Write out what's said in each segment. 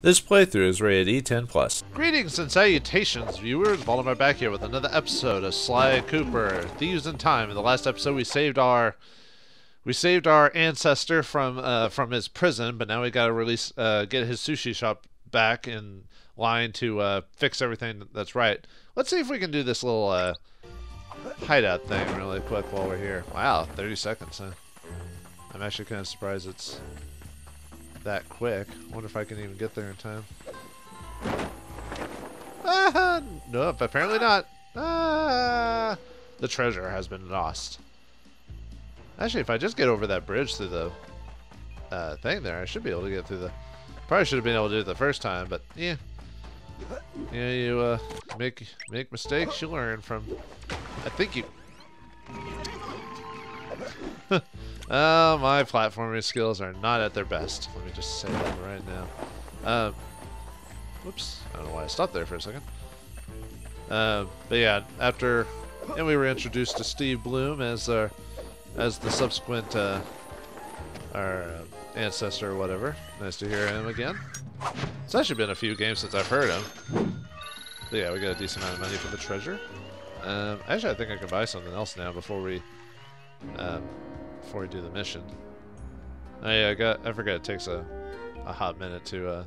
This playthrough is rated E10+. Greetings and salutations, viewers. Vauldemare back here with another episode of Sly Cooper, Thieves in Time. In the last episode, we saved our ancestor from his prison, but now we gotta get his sushi shop back in line to fix everything that's right. Let's see if we can do this little hideout thing really quick while we're here. Wow, 30 seconds, huh? I'm actually kind of surprised it's that quick. Wonder if I can even get there in time. Nope, apparently not. The treasure has been lost. Actually, if I just get over that bridge through the thing there, I should be able to get through the... Probably should have been able to do it the first time, but yeah. Yeah, you make mistakes, you learn from... I think you... Oh, my platforming skills are not at their best. Let me just say that right now. Whoops. I don't know why I stopped there for a second. But yeah, after... And we were introduced to Steve Bloom as the subsequent... our ancestor or whatever. Nice to hear him again. It's actually been a few games since I've heard him. But yeah, we got a decent amount of money for the treasure. Actually, I think I can buy something else now before we do the mission. Oh yeah, I forgot it takes a hot minute to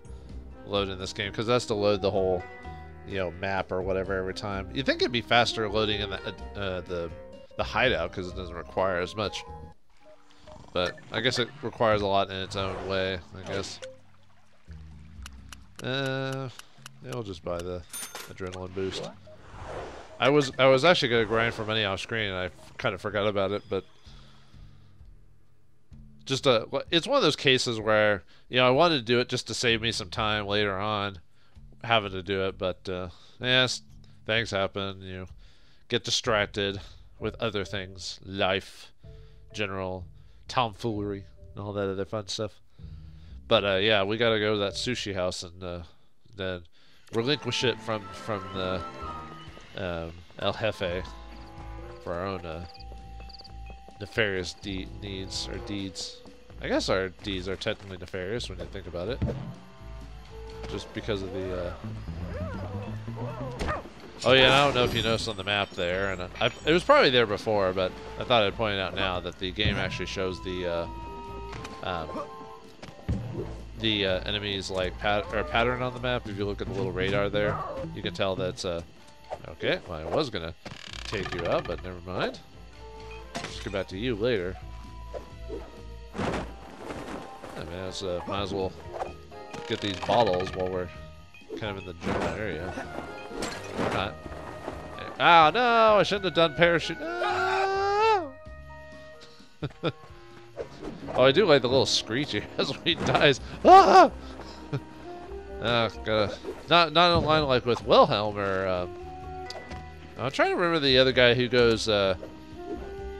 load in this game, because that's to load the whole, map or whatever every time. You'd think it'd be faster loading in the hideout, because it doesn't require as much. But I guess it requires a lot in its own way, I guess. Yeah, we'll just buy the adrenaline boost. I was actually gonna grind for money off screen, and I kind of forgot about it, but just it's one of those cases where I wanted to do it just to save me some time later on, having to do it, but yes, things happen. You get distracted with other things, life, general tomfoolery, and all that other fun stuff. But yeah, we gotta go to that sushi house and then relinquish it from the El Jefe for our own nefarious needs or deeds. I guess our deeds are technically nefarious when you think about it, just because of the oh yeah, I don't know if you noticed on the map there, and it was probably there before, but I thought I'd point it out now that the game actually shows the enemies like pattern on the map. If you look at the little radar there, you can tell that's okay. Well, I was gonna take you out, but never mind. Just get back to you later. Yeah, man, let's might as well get these bottles while we're kind of in the general area. Or not. Ah, no! I shouldn't have done parachute. No! Oh, I do like the little screechy as he dies. Ah! Gotta not in line like with Wilhelm or. I'm trying to remember the other guy who goes.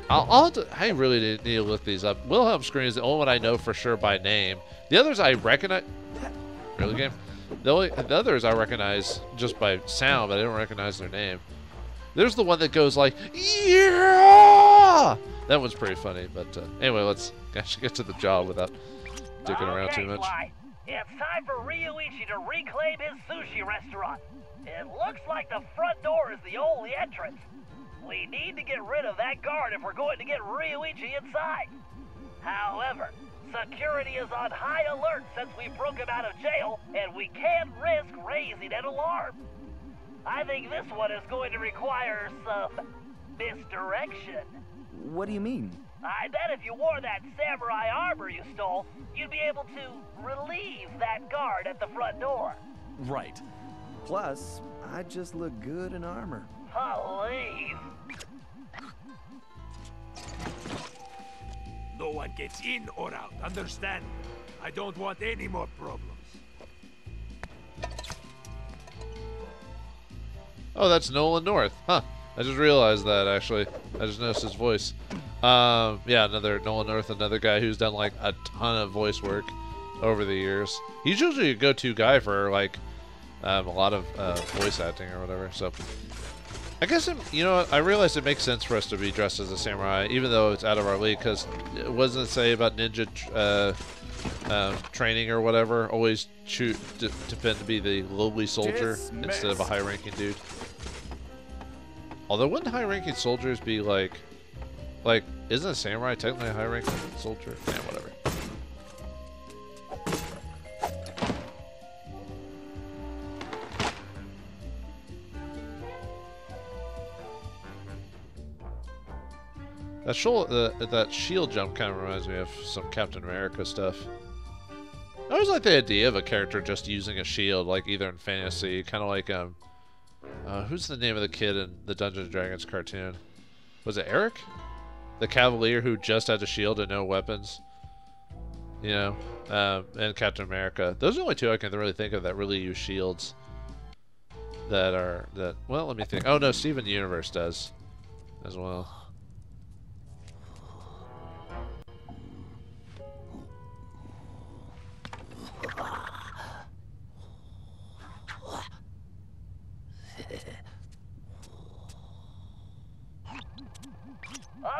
I really need to look these up. Wilhelm Scream is the only one I know for sure by name. The others I recognize. Really, game? The others I recognize just by sound, but I don't recognize their name. There's the one that goes like, yeah! That one's pretty funny, but anyway, let's actually get to the job without dicking around too much. Sly. It's time for Ryuichi to reclaim his sushi restaurant. It looks like the front door is the only entrance. We need to get rid of that guard if we're going to get Ryuichi inside. However, security is on high alert since we broke him out of jail, and we can't risk raising an alarm. I think this one is going to require some misdirection. What do you mean? I bet if you wore that samurai armor you stole, you'd be able to relieve that guard at the front door. Right. Plus, I just look good in armor. Please. No one gets in or out, understand? I don't want any more problems. Oh, that's Nolan North. Huh. I just realized that, actually. I just noticed his voice. Yeah, another Nolan North, another guy who's done, like, a ton of voice work over the years. He's usually a go-to guy for, like, a lot of voice acting or whatever, so... I guess, I realized it makes sense for us to be dressed as a samurai, even though it's out of our league, because it wasn't say about ninja training or whatever always depend to be the lowly soldier instead of a high-ranking dude. Although wouldn't high-ranking soldiers be like isn't a samurai technically a high-ranking soldier? Yeah, whatever. That shield jump kind of reminds me of some Captain America stuff. I always like the idea of a character just using a shield, like either in fantasy, kind of like who's the name of the kid in the Dungeons and Dragons cartoon? Was it Eric? The Cavalier who just had a shield and no weapons. You know, and Captain America. Those are the only two I can really think of that really use shields. Well, let me think. Oh no, Steven Universe does as well.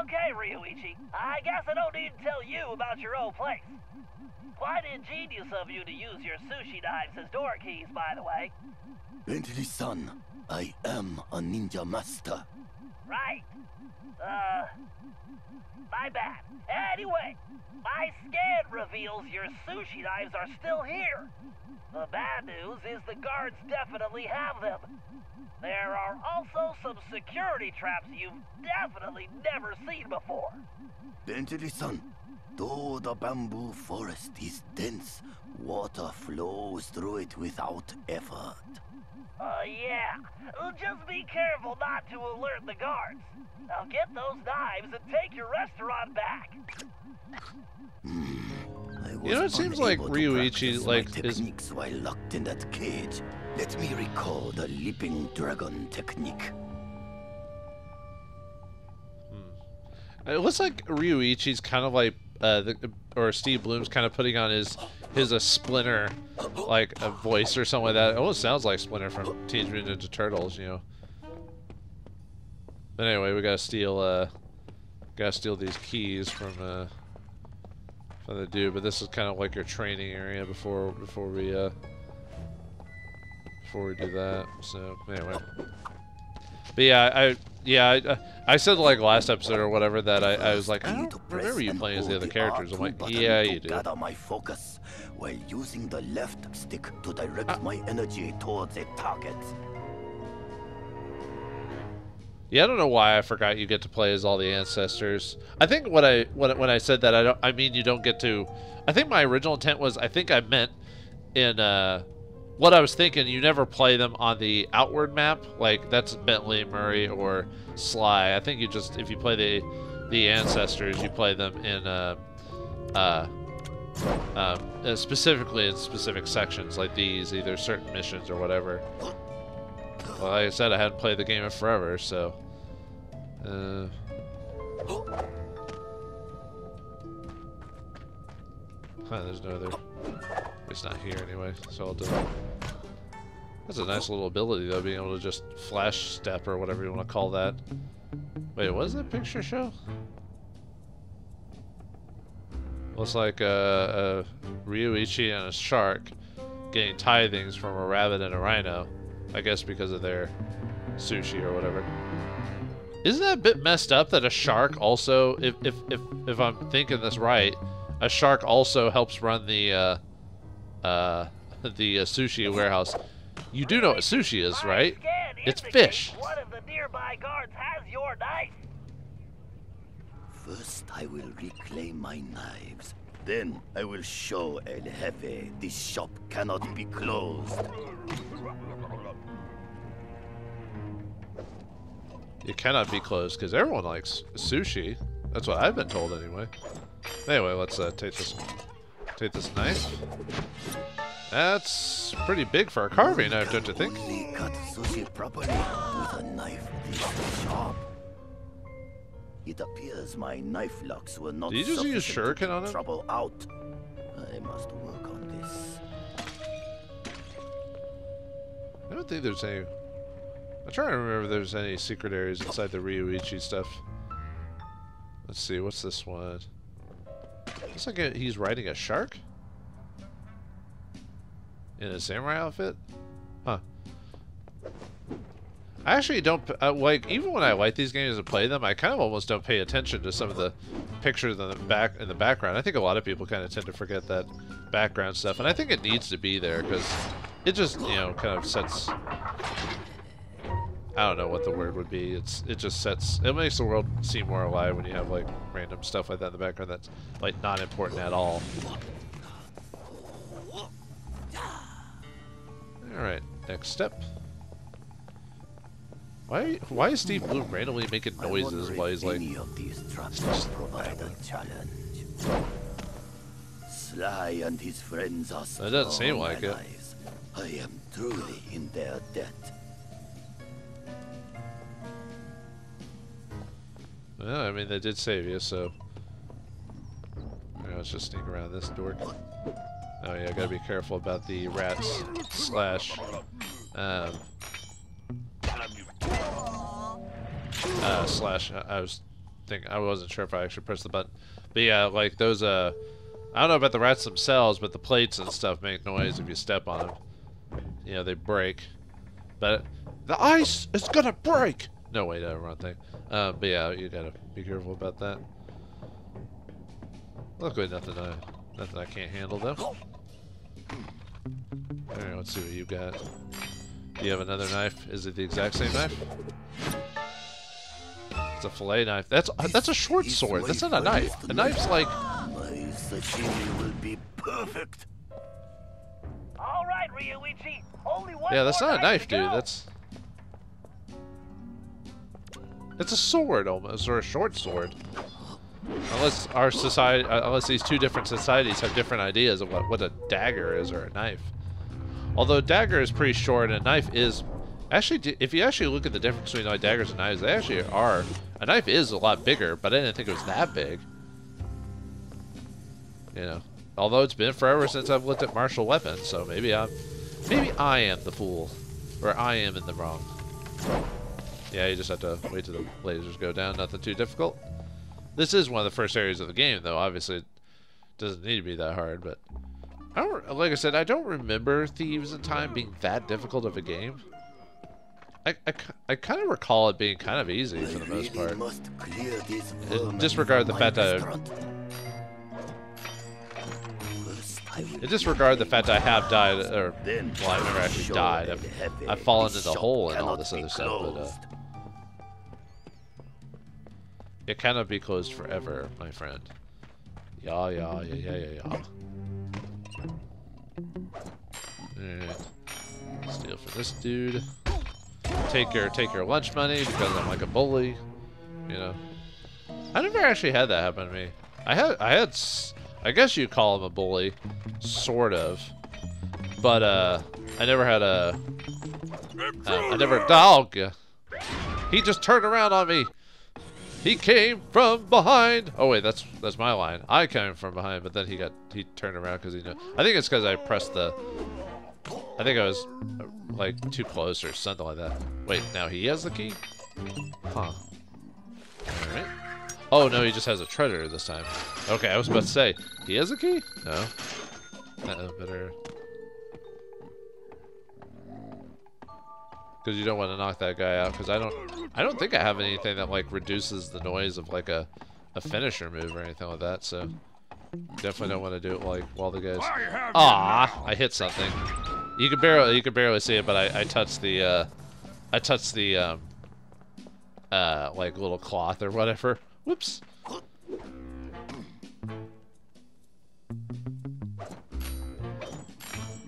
Okay, Ryuichi. I guess I don't need to tell you about your old place. Quite ingenious of you to use your sushi knives as door keys, by the way. Bentley-san, I am a ninja master. Right. My bad. Anyway, my scan reveals your sushi knives are still here. The bad news is the guards definitely have them. There are also some security traps you've definitely never seen before. Bentley-san, though the bamboo forest is dense, water flows through it without effort. Yeah. Just be careful not to alert the guards. Now get those knives and take your restaurant back. You know, it seems like Ryuichi is techniques while locked in that cage. Let me recall the leaping dragon technique. It looks like Ryuichi's kind of like or Steve Bloom's kind of putting on his a Splinter like a voice or something like that. It almost sounds like Splinter from Teenage Mutant Ninja Turtles, you know. But anyway, we gotta steal these keys from the dude. But this is kind of like your training area before we do that. So anyway, but yeah, I said like last episode or whatever that I was like, I don't remember you playing as the other characters. I'm like, yeah, you do. Gather my focus while using the left stick to direct my energy towards a target. Yeah, I don't know why I forgot you get to play as all the ancestors. I think when I said that I mean you don't get to. I think my original intent was I think I meant in what I was thinking. You never play them on the outward map, like that's Bentley, Murray, or Sly. I think you just if you play the ancestors, you play them in specifically in specific sections like these, either certain missions or whatever. Well, like I said, I hadn't played the game in forever, so. There's no other. It's not here anyway, so I'll do it. That's a nice little ability, though, being able to just flash step or whatever you want to call that. Wait, what does that picture show? Looks like a Ryuichi and a shark getting tithings from a rabbit and a rhino. I guess because of their sushi or whatever. Isn't that a bit messed up that a shark also, if I'm thinking this right, a shark also helps run the sushi warehouse? You do know what sushi is, right? It's fish. One of the nearby guards has your knife. First, I will reclaim my knives. Then, I will show El Jefe this shop cannot be closed. It cannot be closed because everyone likes sushi. That's what I've been told anyway. Anyway, let's take this knife. That's pretty big for a carving knife, don't you think? Only cut sushi properly with a knife this sharp. It appears my knife locks were not. Did you just use sufficient to shuriken on it? Trouble out. I must work on this. I don't think there's any. I'm trying to remember if there's any secret areas inside the Ryuichi stuff. Let's see, what's this one? Looks like he's riding a shark? in a samurai outfit? Huh. I actually don't like, even when I like these games and play them, I kind of almost don't pay attention to some of the pictures in the background. I think a lot of people kind of tend to forget that background stuff, and I think it needs to be there because it just, you know, kind of sets. I don't know what the word would be. It just sets. It makes the world seem more alive when you have like random stuff like that in the background that's like not important at all. All right, next step. Why is Steve Bloom randomly making noises while he's like? Sly and his friends are That doesn't seem like it. I am truly in their debt. Well, I mean, they did save you, so. Let's just sneak around this door. Oh yeah, gotta be careful about the rats slash. I wasn't sure if I actually pressed the button. But yeah, like those, I don't know about the rats themselves, but the plates and stuff make noise if you step on them. You know, they break. But the ice is gonna break! No, wait, wrong thing. But yeah, you gotta be careful about that. Luckily, nothing I can't handle, though. Alright, let's see what you got. Do you have another knife? Is it the exact same knife? It's a fillet knife. That's a short sword. That's not a knife. A knife's like. My sashimi will be perfect. All right, Ryuichi. Only one Yeah, that's more not a knife, to dude. go. It's a sword almost, or a short sword. Unless our society, unless these two different societies have different ideas of what a dagger is or a knife. Although a dagger is pretty short and a knife is. Actually, if you actually look at the difference between like daggers and knives, they actually are. A knife is a lot bigger, but I didn't think it was that big. You know, although it's been forever since I've looked at martial weapons, so maybe I am the fool, or I am in the wrong. Yeah, you just have to wait till the lasers go down. Nothing too difficult. This is one of the first areas of the game, though. Obviously, it doesn't need to be that hard, but like I said, I don't remember Thieves in Time being that difficult of a game. I kind of recall it being kind of easy for the most part. Disregard the fact that I have died, or well, I've never actually died. I've fallen in the hole and all this other stuff, but it cannot be closed forever, my friend. Yeah. Alright. Steal from this dude. Take your lunch money because I'm like a bully, you know. I never actually had that happen to me. I guess you'd call him a bully, sort of, but I never had a. Dog. He just turned around on me. He came from behind. Oh wait, that's my line. I came from behind, but then he turned around because he knew. I think it's because I pressed the. I think I was like too close or something like that. Wait, now he has the key? Huh. Alright. Oh no, he just has a treasure this time. Okay, I was about to say, he has a key? No. Better. Because you don't want to knock that guy out, because I don't think I have anything that like reduces the noise of like a finisher move or anything like that, so definitely don't want to do it like while the guys. Ah, I hit something. You could barely see it, but I touched the like little cloth or whatever. Whoops.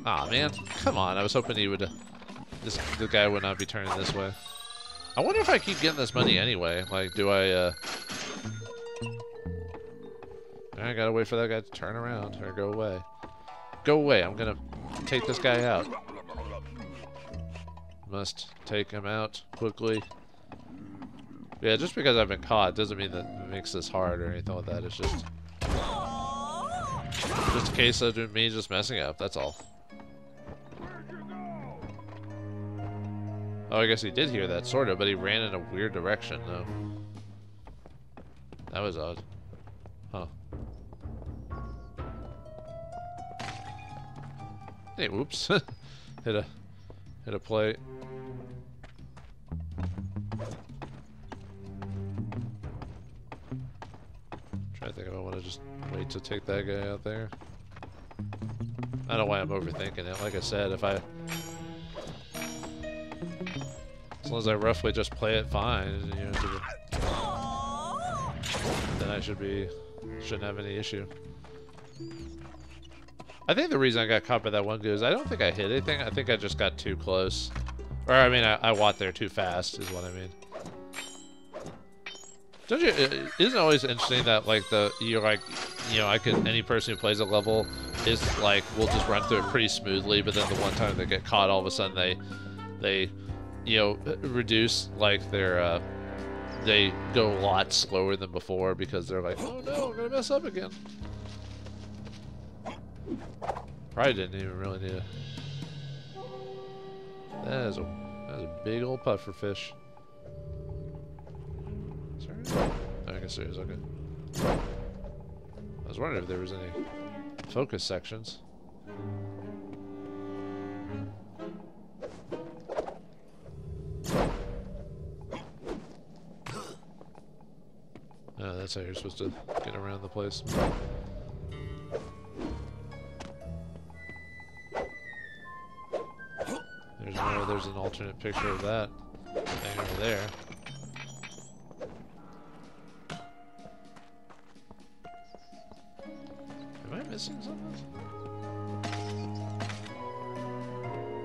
Aw, man, come on! I was hoping he would. The guy would not be turning this way. I wonder if I keep getting this money anyway. Like, do I? I gotta wait for that guy to turn around or go away. Go away! I'm gonna take this guy out. Must take him out quickly. Yeah, just because I've been caught doesn't mean that it makes this hard or anything like that. It's just a case of me just messing up. That's all. Oh, I guess he did hear that, sort of, but he ran in a weird direction, though. That was odd. Huh. Hey, whoops. hit a plate. Trying to think if I want to just wait to take that guy out there. I don't know why I'm overthinking it. Like I said, if I... As long as I roughly just play it fine, you know, then I shouldn't have any issue. I think the reason I got caught by that one dude is I don't think I hit anything. I think I just got too close. Or, I mean, I walked there too fast, is what I mean. Don't you? Isn't it always interesting that, like, any person who plays a level is, like, will just run through it pretty smoothly, but then the one time they get caught, all of a sudden they you know, reduce, like, their, they go a lot slower than before because they're like, oh no, I'm gonna mess up again. Probably didn't even really need it. That is a big old puffer fish. Sorry. I guess there is, okay. I was wondering if there was any focus sections. Oh, that's how you're supposed to get around the place. There's an alternate picture of that thing over there. Am I missing something?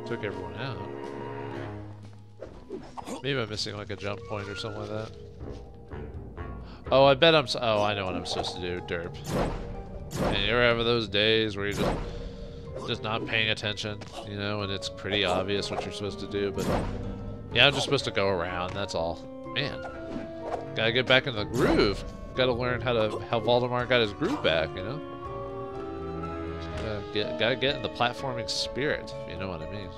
Took everyone out. Maybe I'm missing like a jump point or something like that. Oh, I bet oh, I know what I'm supposed to do. Derp. And you ever have those days where you're just not paying attention, you know, and it's pretty obvious what you're supposed to do, but yeah, I'm just supposed to go around, that's all. Man, gotta get back in the groove. Gotta learn how Vauldemare got his groove back, you know? Gotta get in the platforming spirit, if you know what I mean.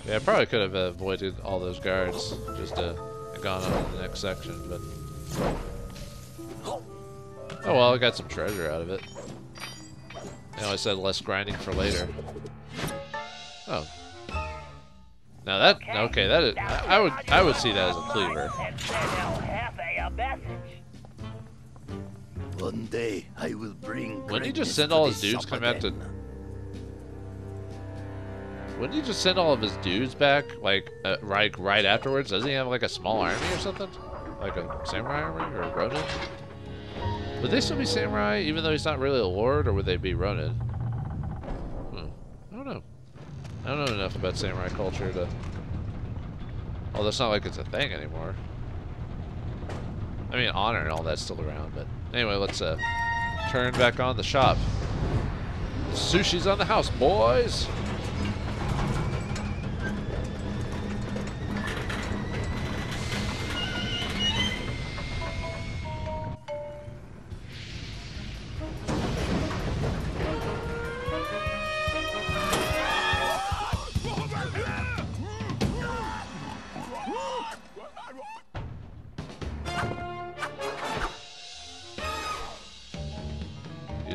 Yeah, I probably could have avoided all those guards, just gone on to the next section, but... Oh well, I got some treasure out of it. You know, I said less grinding for later. Oh. Now that, okay, that is, I would see that as a cleaver. One day I will bring. Wouldn't he just send all his dudes come back to? Wouldn't he just send all of his dudes back, like, right afterwards? Doesn't he have like a small army or something? Like a samurai army or a Ronin? Would they still be samurai even though he's not really a lord, or would they be Ronin? I don't know. I don't know enough about samurai culture to... Oh, that's not like it's a thing anymore. I mean, honor and all that's still around, but... Anyway, let's turn back on the shop. Sushi's on the house, boys!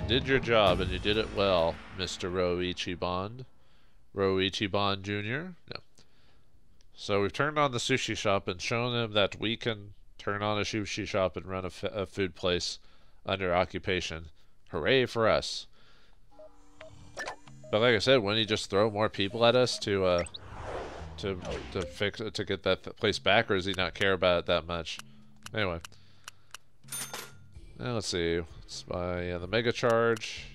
Did your job, and you did it well, Mr. Roichibon. Roichibon Jr.? No. So we've turned on the sushi shop and shown him that we can turn on a sushi shop and run a food place under occupation. Hooray for us. But like I said, wouldn't he just throw more people at us to get that place back, or does he not care about it that much? Anyway. Now let's see. Let's buy the mega charge.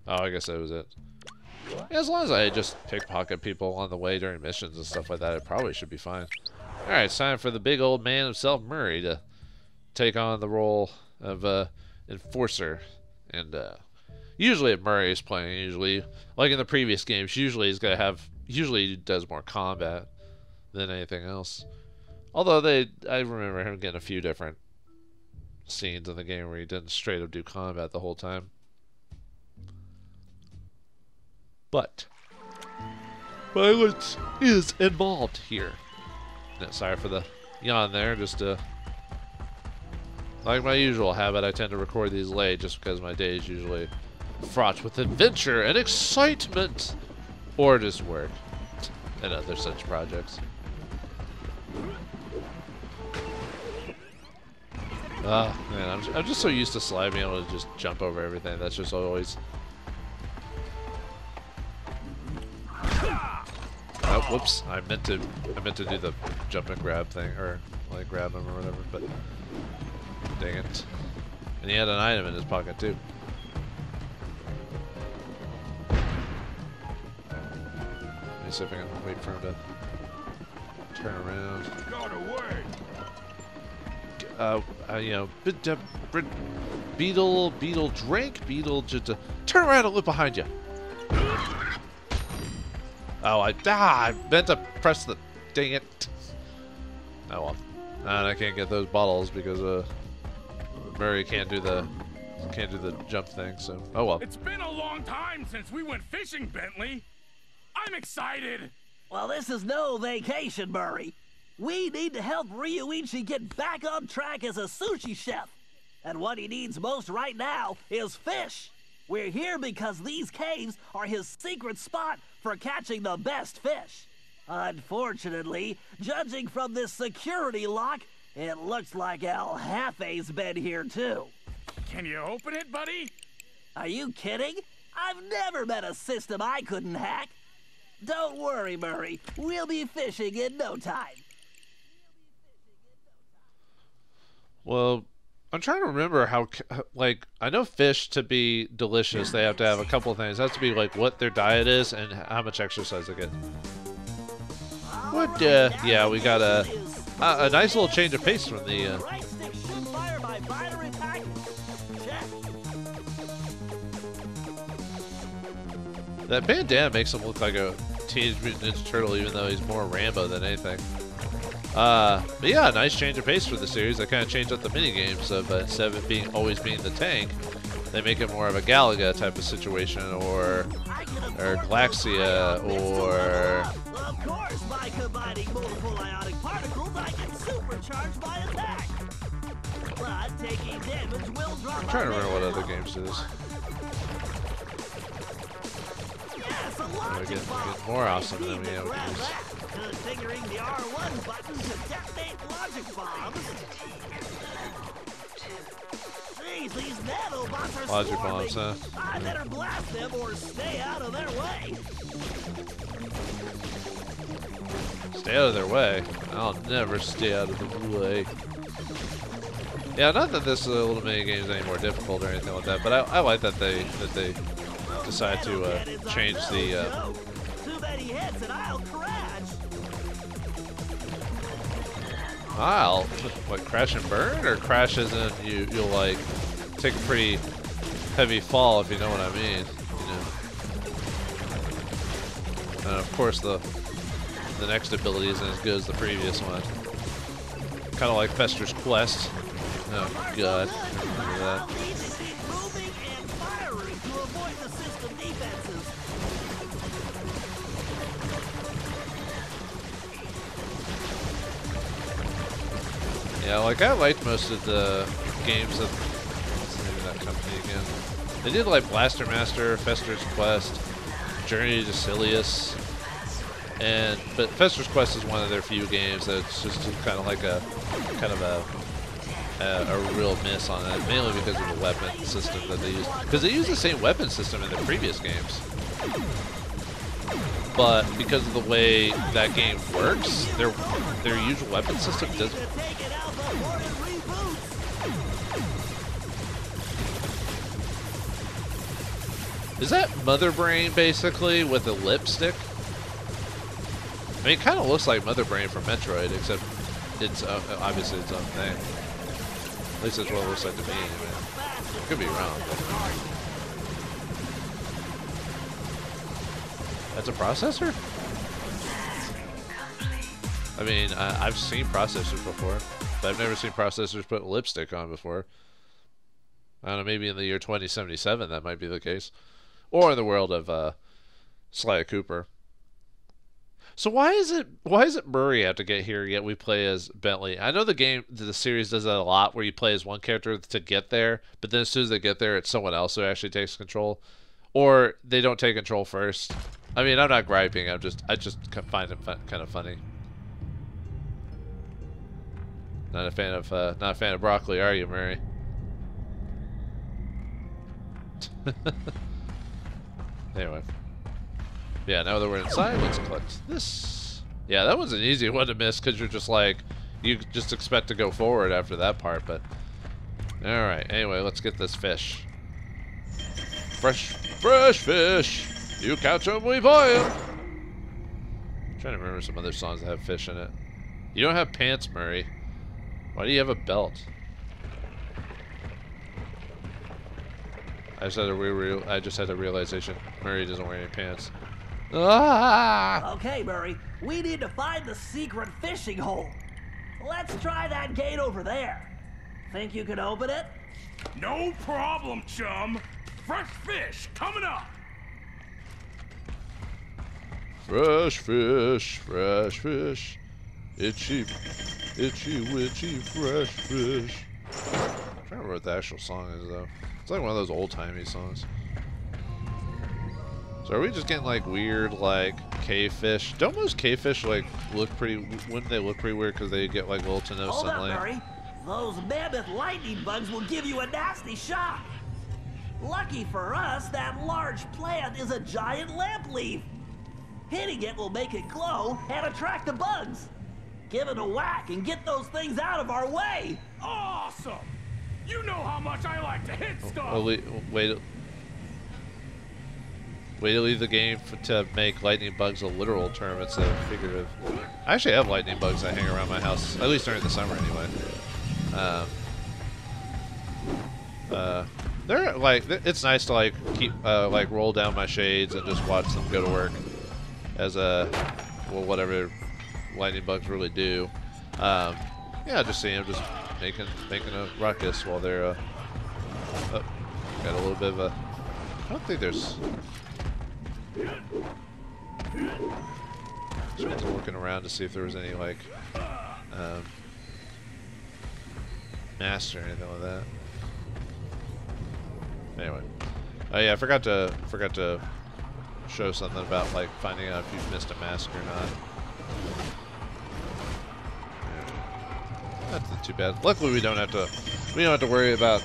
Oh, I guess that was it. Yeah, as long as I just pickpocket people on the way during missions and stuff like that, it probably should be fine. Alright, it's time for the big old man himself, Murray, to take on the role of enforcer. And usually if Murray is playing, usually, like in the previous games, usually he's gonna have, usually he does more combat than anything else. Although I remember him getting a few different scenes in the game where he didn't straight up do combat the whole time. But violence is involved here. No, sorry for the yawn there, just like my usual habit, I tend to record these late just because my days usually fraught with adventure and excitement, or just work and other such projects. Ah, man, I'm just so used to Sly being able to just jump over everything. That's just always... Oh, whoops! I meant to do the jump and grab thing, or like grab him or whatever, but dang it! And he had an item in his pocket too. Let me see if I can wait for him to turn around. Got away. You know, beetle, drink, beetle, just turn around and look behind you. Oh, I meant to press the, dang it. Oh well, and I can't get those bottles because Murray can't do the jump thing. So oh well. It's been a long time since we went fishing, Bentley. I'm excited. Well, this is no vacation, Murray. We need to help Ryuichi get back on track as a sushi chef. And what he needs most right now is fish. We're here because these caves are his secret spot for catching the best fish. Unfortunately, judging from this security lock, it looks like El Jefe's been here too. Can you open it, buddy? Are you kidding? I've never met a system I couldn't hack. Don't worry, Murray. We'll be fishing in no time. Well, I'm trying to remember how, like, I know fish to be delicious, they have to have a couple of things. It has to be, like, what their diet is and how much exercise they get. What, yeah, we got a nice little change of pace from the, That bandana makes him look like a Teenage Mutant Ninja Turtle, even though he's more Rambo than anything. But yeah, nice change of pace for the series. They kind of changed up the minigames, but instead of it always being the tank, they make it more of a Galaga type of situation, or Galaxia, or... Of course, by combining multiple ionic particles, I can supercharge my attack. But taking damage will drop. I'm trying to remember what other games do this. Yes, a We logic get bomb. more awesome than we Need to have. grab that. Configuring the R1 button to detonate logic bombs. Jeez, these nanobots are Logic swarming. bombs, huh? I better blast them or stay out of their way. Stay out of their way. I'll never stay out of the way. Yeah, not that this little mini game is any more difficult or anything like that, but I like that they decide to change the. Too many hits and I'll crash. I'll what, crash and burn, or crash as in you'll like take a pretty heavy fall, if you know what I mean. You know. And of course the next ability isn't as good as the previous one. Kind of like Fester's Quest. Oh god, remember that. Moving and firing to avoid the system defenses. Yeah, like I liked most of the games of what's the name of that company again? They did like Blaster Master, Fester's Quest, Journey to Silius, but Fester's Quest is one of their few games that's just kind of like a real miss on it, mainly because of the weapon system that they use. Because they use the same weapon system in the previous games, but because of the way that game works, their usual weapon system doesn't. Is that Mother Brain basically with a lipstick? I mean, it kind of looks like Mother Brain from Metroid, except it's obviously its own thing. At least that's what it looks like to me. I could be wrong. That's a processor? I mean, I've seen processors before, but I've never seen processors put lipstick on before. I don't know, maybe in the year 2077 that might be the case. Or in the world of Sly Cooper. So why is it Murray have to get here yet we play as Bentley? I know the series does that a lot where you play as one character to get there, but then as soon as they get there, it's someone else who actually takes control, or they don't take control first. I mean, I'm not griping. I just find it kind of funny. Not a fan of broccoli, are you, Murray? Anyway. Yeah, now that we're inside, let's collect this. Yeah, that was an easy one to miss because you're just like, you just expect to go forward after that part, but... Alright, anyway, let's get this fish. Fresh fish! You catch them, we buy them! I'm trying to remember some other songs that have fish in it. You don't have pants, Murray. Why do you have a belt? I just had a realization. Murray doesn't wear any pants. Ah! Okay, Murray, we need to find the secret fishing hole. Let's try that gate over there. Think you can open it? No problem, chum. Fresh fish coming up. Fresh fish, fresh fish. Itchy, witchy, fresh fish. I'm trying to remember what the actual song is, though. It's like one of those old-timey songs. So are we just getting like weird like cave fish? Don't most cave fish like look pretty? Wouldn't they look pretty weird because they get like little to no sunlight? Hold up, Murray. Those mammoth lightning bugs will give you a nasty shock. Lucky for us, that large plant is a giant lamp leaf. Hitting it will make it glow and attract the bugs. Give it a whack and get those things out of our way. Awesome. You know how much I like to hit stuff. Way to leave the game to make lightning bugs a literal term instead of figurative. I actually have lightning bugs that hang around my house, at least during the summer anyway. They're like, it's nice to like keep like roll down my shades and just watch them go to work as whatever lightning bugs really do. Yeah, just seeing them just making a ruckus while they're got a little bit of a. I don't think there's. Just looking around to see if there was any like master or anything like that. Anyway, oh yeah, I forgot to show something about like finding out if you've missed a mask or not. Yeah. Not too bad. Luckily, we don't have to worry about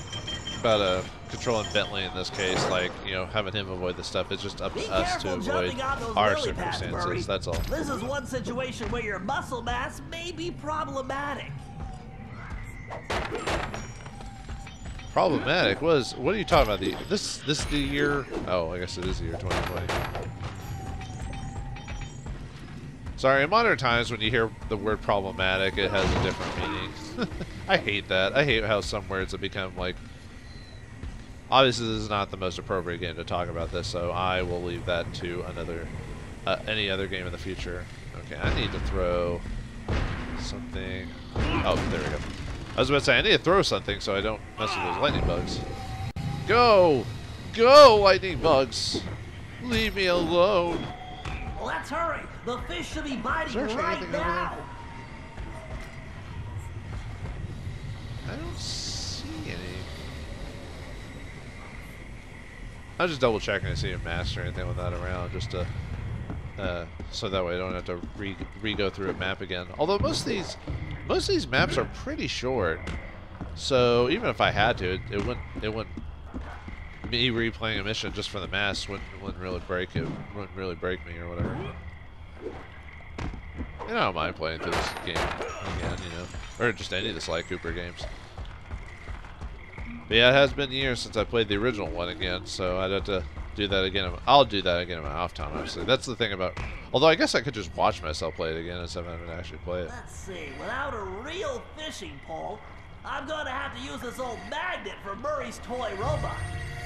controlling Bentley in this case, like, you know, having him avoid the stuff. It's just up to us to avoid our circumstances. That's all. This is one situation where your muscle mass may be problematic. Problematic? What are you talking about? This the year? Oh, I guess it is the year 2020. Sorry, in modern times when you hear the word problematic, it has a different meaning. I hate that. I hate how some words have become like. Obviously, this is not the most appropriate game to talk about this, so I will leave that to another, any other game in the future. Okay, I need to throw something. Oh, there we go. I was about to say, I need to throw something so I don't mess with those lightning bugs. Go! Go, lightning bugs! Leave me alone! Let's hurry! The fish should be biting right now! I don't see any. I was just double checking to see a master or anything with that around, just to, so that way I don't have to re-go through a map again. Although most of these maps are pretty short, so even if I had to, it wouldn't. Me replaying a mission just for the mask wouldn't really break it. Wouldn't really break me or whatever. I don't mind playing through this game again, you know, or just any of the Sly Cooper games. But yeah, it has been years since I played the original one again, so I'd have to do that again. I'll do that again in my off time, obviously. That's the thing about. Although I guess I could just watch myself play it again instead of having to actually play it. Let's see. Without a real fishing pole, I'm going to have to use this old magnet for Murray's toy robot.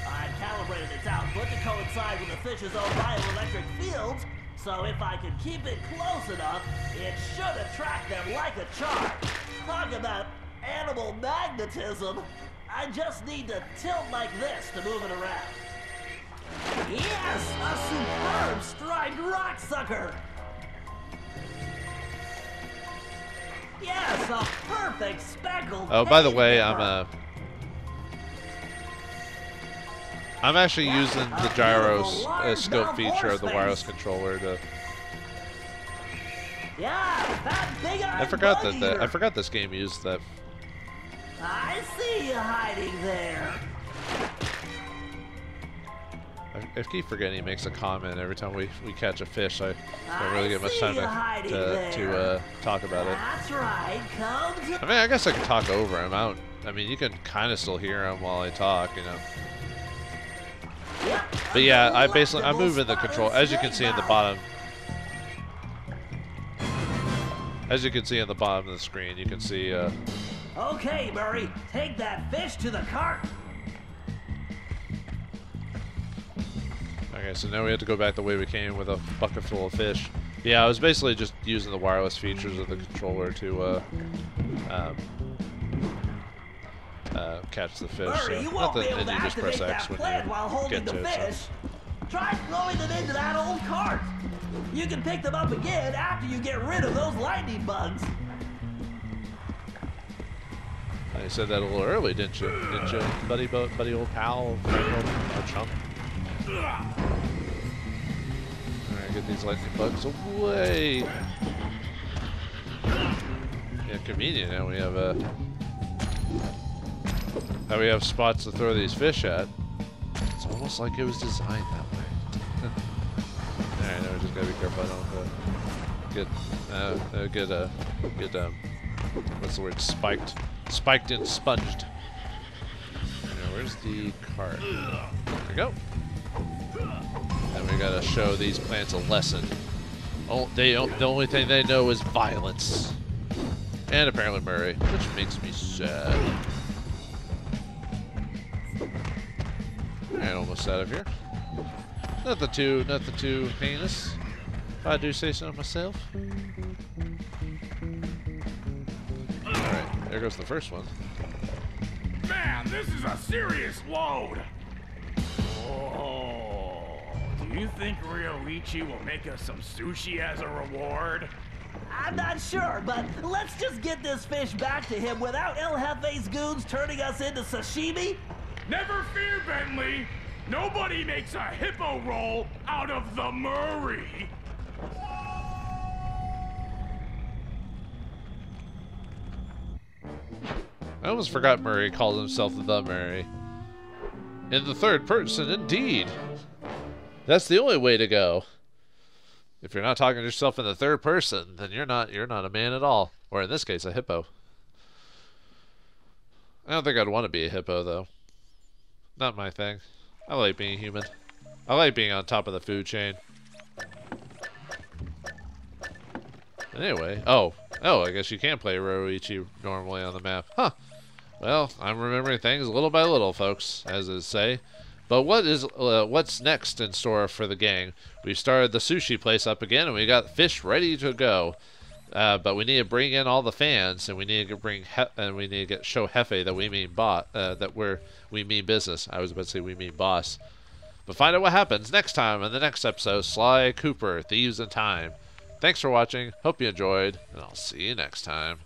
I've calibrated its output to coincide with the fish's own bioelectric fields, so if I can keep it close enough, it should attract them like a charm. Talk about animal magnetism. I just need to tilt like this to move it around. Yes, a superb striped rock sucker. Yes, a perfect speckled. Oh, by the way, paper. I'm actually using the gyro large scope mouth feature of the horse wireless face. controller to. Yeah, that big-eyed I forgot bug that. I eater. forgot this game used that. I see you hiding there. I keep forgetting he makes a comment every time we catch a fish. I don't really get much time to talk about it. That's right. Come to. I mean, I guess I could talk over him. I mean, you can kind of still hear him while I talk, you know. Yep, But yeah, I'm moving the control. As you can see in the bottom. As you can see on the bottom of the screen, you can see. Okay, Murray, take that fish to the cart. Okay, so now we have to go back the way we came with a bucket full of fish. Yeah, I was basically just using the wireless features of the controller to catch the fish. Murray, So you won't be nothing, able and to you just press activate X that when plant you while holding get the to it. fish. Try throwing them into that old cart. You can pick them up again after you get rid of those lightning bugs. So, you said that a little early, didn't you? Didn't you, buddy old pal, friend, old chump? Alright, get these lightning bugs away. Yeah, convenient. Now we have spots to throw these fish at. It's almost like it was designed that way. Alright, now we just gotta be careful I don't get what's the word? Spiked and sponged. Now, where's the card? There we go. Then we gotta show these plants a lesson. Oh, the only thing they know is violence. And apparently Murray, which makes me sad. Alright, almost out of here. Nothing too heinous, if I do say so myself. Alright, there goes the first one. Man, this is a serious load! Oh, do you think Ryoichi will make us some sushi as a reward? I'm not sure, but let's just get this fish back to him without El Jefe's goons turning us into sashimi. Never fear, Bentley! Nobody makes a hippo roll out of the Murray! I almost forgot Murray called himself the Murray. In the third person, indeed. That's the only way to go. If you're not talking to yourself in the third person, then you're not a man at all. Or in this case, a hippo. I don't think I'd want to be a hippo, though. Not my thing. I like being human. I like being on top of the food chain. Anyway, oh, I guess you can play Ryoichi normally on the map. Huh. Well, I'm remembering things little by little, folks, as they say. But what's next in store for the gang? We've started the sushi place up again, and we got fish ready to go. But we need to bring in all the fans, and we need to show Jeffe that we mean business. I was about to say we mean boss. But find out what happens next time in the next episode. Sly Cooper, Thieves in Time. Thanks for watching. Hope you enjoyed, and I'll see you next time.